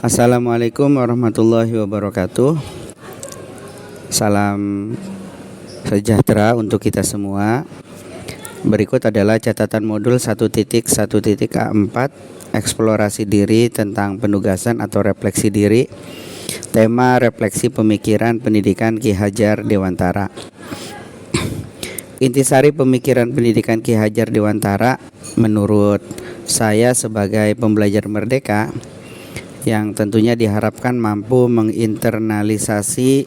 Assalamualaikum warahmatullahi wabarakatuh. Salam sejahtera untuk kita semua. Berikut adalah catatan modul 1.1.A4 eksplorasi diri tentang penugasan atau refleksi diri. Tema refleksi pemikiran pendidikan Ki Hajar Dewantara. Intisari pemikiran pendidikan Ki Hajar Dewantara menurut saya sebagai pembelajar merdeka yang tentunya diharapkan mampu menginternalisasi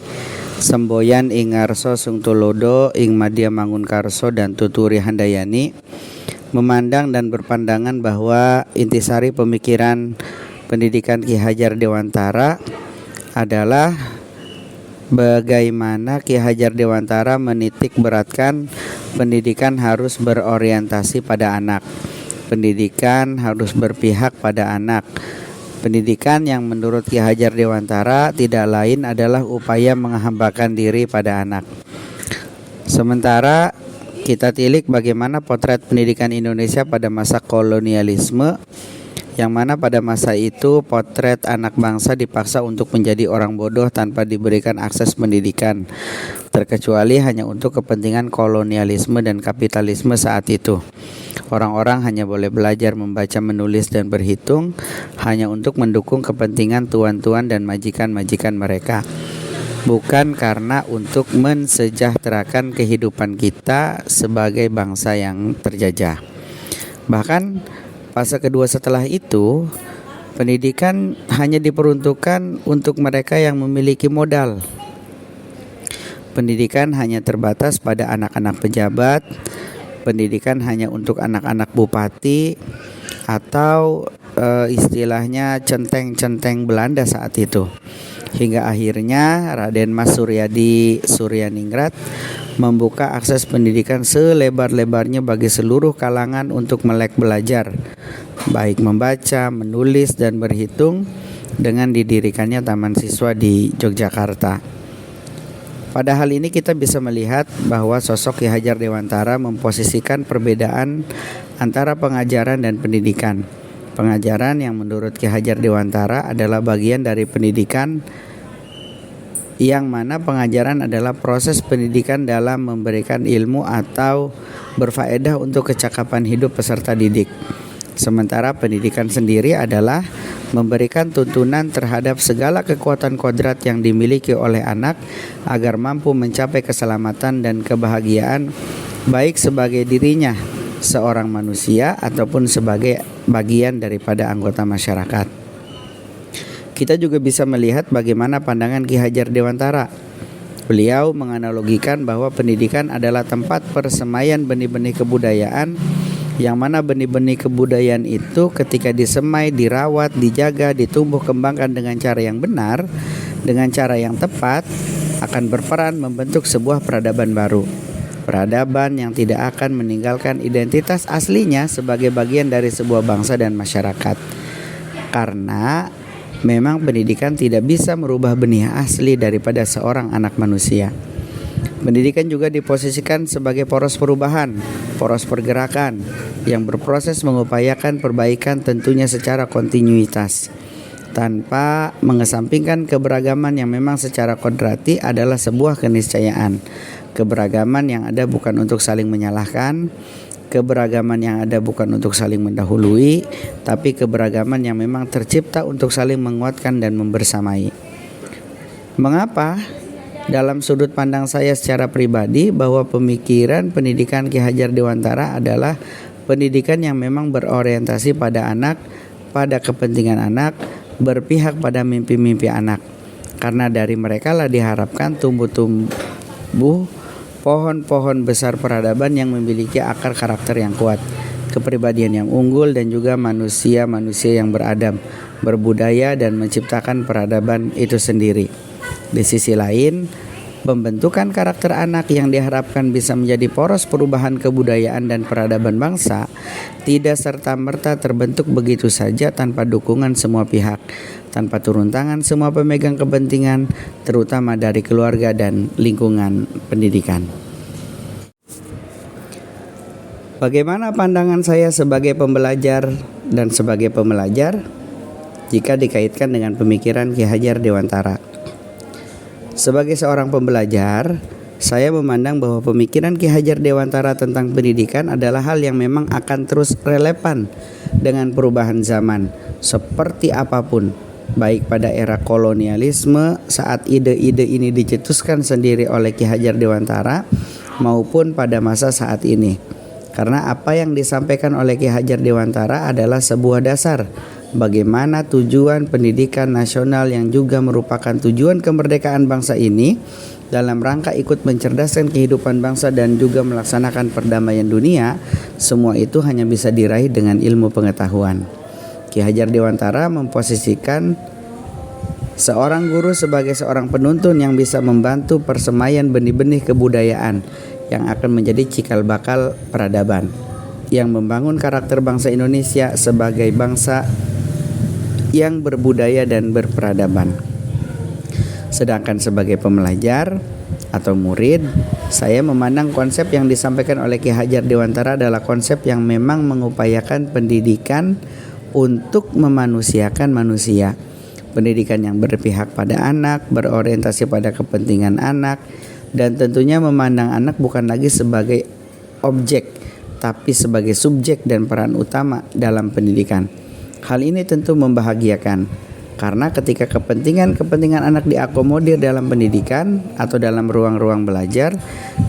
semboyan ing ngarsa sung tulodo ing madya mangunkarso dan tuturi handayani, memandang dan berpandangan bahwa intisari pemikiran pendidikan Ki Hajar Dewantara adalah bagaimana Ki Hajar Dewantara menitik beratkan pendidikan harus berorientasi pada anak. Pendidikan harus berpihak pada anak. Pendidikan yang menurut Ki Hajar Dewantara tidak lain adalah upaya menghambakan diri pada anak. Sementara kita tilik bagaimana potret pendidikan Indonesia pada masa kolonialisme, yang mana pada masa itu potret anak bangsa dipaksa untuk menjadi orang bodoh tanpa diberikan akses pendidikan, terkecuali hanya untuk kepentingan kolonialisme dan kapitalisme saat itu. Orang-orang hanya boleh belajar membaca, menulis, dan berhitung hanya untuk mendukung kepentingan tuan-tuan dan majikan-majikan mereka, bukan karena untuk mensejahterakan kehidupan kita sebagai bangsa yang terjajah. Bahkan fase kedua setelah itu, pendidikan hanya diperuntukkan untuk mereka yang memiliki modal. Pendidikan hanya terbatas pada anak-anak pejabat. Pendidikan hanya untuk anak-anak bupati atau istilahnya centeng-centeng Belanda saat itu. Hingga akhirnya Raden Mas Suryadi Suryaningrat membuka akses pendidikan selebar-lebarnya bagi seluruh kalangan untuk melek belajar, baik membaca, menulis, dan berhitung dengan didirikannya Taman Siswa di Yogyakarta. Pada hal ini kita bisa melihat bahwa sosok Ki Hajar Dewantara memposisikan perbedaan antara pengajaran dan pendidikan. Pengajaran yang menurut Ki Hajar Dewantara adalah bagian dari pendidikan, yang mana pengajaran adalah proses pendidikan dalam memberikan ilmu atau berfaedah untuk kecakapan hidup peserta didik. Sementara pendidikan sendiri adalah memberikan tuntunan terhadap segala kekuatan kodrat yang dimiliki oleh anak agar mampu mencapai keselamatan dan kebahagiaan, baik sebagai dirinya seorang manusia ataupun sebagai bagian daripada anggota masyarakat. Kita juga bisa melihat bagaimana pandangan Ki Hajar Dewantara. Beliau menganalogikan bahwa pendidikan adalah tempat persemaian benih-benih kebudayaan, yang mana benih-benih kebudayaan itu ketika disemai, dirawat, dijaga, ditumbuh kembangkan dengan cara yang benar, dengan cara yang tepat, akan berperan membentuk sebuah peradaban baru. Peradaban yang tidak akan meninggalkan identitas aslinya sebagai bagian dari sebuah bangsa dan masyarakat. Karena memang pendidikan tidak bisa merubah benih asli daripada seorang anak manusia. Pendidikan juga diposisikan sebagai poros perubahan, poros pergerakan yang berproses mengupayakan perbaikan tentunya secara kontinuitas, tanpa mengesampingkan keberagaman yang memang secara kodrati adalah sebuah keniscayaan. Keberagaman yang ada bukan untuk saling menyalahkan, keberagaman yang ada bukan untuk saling mendahului, tapi keberagaman yang memang tercipta untuk saling menguatkan dan membersamai. Mengapa? Dalam sudut pandang saya secara pribadi, bahwa pemikiran pendidikan Ki Hajar Dewantara adalah pendidikan yang memang berorientasi pada anak, pada kepentingan anak, berpihak pada mimpi-mimpi anak. Karena dari mereka lah diharapkan tumbuh pohon-pohon besar peradaban yang memiliki akar karakter yang kuat, kepribadian yang unggul, dan juga manusia-manusia yang beradab, berbudaya, dan menciptakan peradaban itu sendiri. Di sisi lain, pembentukan karakter anak yang diharapkan bisa menjadi poros perubahan kebudayaan dan peradaban bangsa tidak serta-merta terbentuk begitu saja tanpa dukungan semua pihak, tanpa turun tangan semua pemegang kepentingan, terutama dari keluarga dan lingkungan pendidikan. Bagaimana pandangan saya sebagai pembelajar dan sebagai pembelajar? jika dikaitkan dengan pemikiran Ki Hajar Dewantara. Sebagai seorang pembelajar, saya memandang bahwa pemikiran Ki Hajar Dewantara tentang pendidikan adalah hal yang memang akan terus relevan dengan perubahan zaman, seperti apapun, baik pada era kolonialisme saat ide-ide ini dicetuskan sendiri oleh Ki Hajar Dewantara maupun pada masa saat ini. Karena apa yang disampaikan oleh Ki Hajar Dewantara adalah sebuah dasar bagaimana tujuan pendidikan nasional yang juga merupakan tujuan kemerdekaan bangsa ini dalam rangka ikut mencerdaskan kehidupan bangsa dan juga melaksanakan perdamaian dunia. Semua itu hanya bisa diraih dengan ilmu pengetahuan. Ki Hajar Dewantara memposisikan seorang guru sebagai seorang penuntun yang bisa membantu persemaian benih-benih kebudayaan yang akan menjadi cikal bakal peradaban, yang membangun karakter bangsa Indonesia sebagai bangsa yang berbudaya dan berperadaban. Sedangkan sebagai pembelajar atau murid, saya memandang konsep yang disampaikan oleh Ki Hajar Dewantara adalah konsep yang memang mengupayakan pendidikan untuk memanusiakan manusia. Pendidikan yang berpihak pada anak, berorientasi pada kepentingan anak, dan tentunya memandang anak bukan lagi sebagai objek, tapi sebagai subjek dan peran utama dalam pendidikan. Hal ini tentu membahagiakan, karena ketika kepentingan anak diakomodir dalam pendidikan atau dalam ruang-ruang belajar,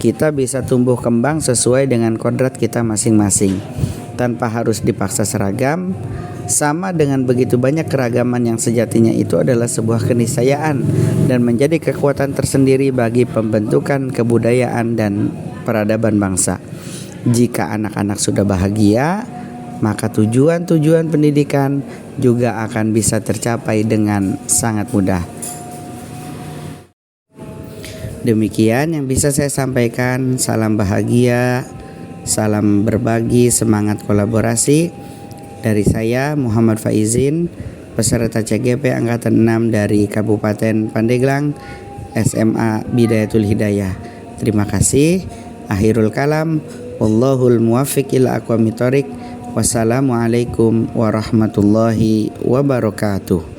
kita bisa tumbuh kembang sesuai dengan kodrat kita masing-masing, tanpa harus dipaksa seragam. Sama dengan begitu banyak keragaman yang sejatinya itu adalah sebuah keniscayaan dan menjadi kekuatan tersendiri bagi pembentukan kebudayaan dan peradaban bangsa. Jika anak-anak sudah bahagia, maka tujuan-tujuan pendidikan juga akan bisa tercapai dengan sangat mudah. Demikian yang bisa saya sampaikan. Salam bahagia, salam berbagi, semangat kolaborasi. Dari saya Muhammad Faizin, peserta CGP Angkatan 6 dari Kabupaten Pandeglang, SMA Bidayatul Hidayah. Terima kasih. Akhirul kalam, wallahul muwaffiq ila aqwamit thoriq. Wassalamualaikum warahmatullahi wabarakatuh.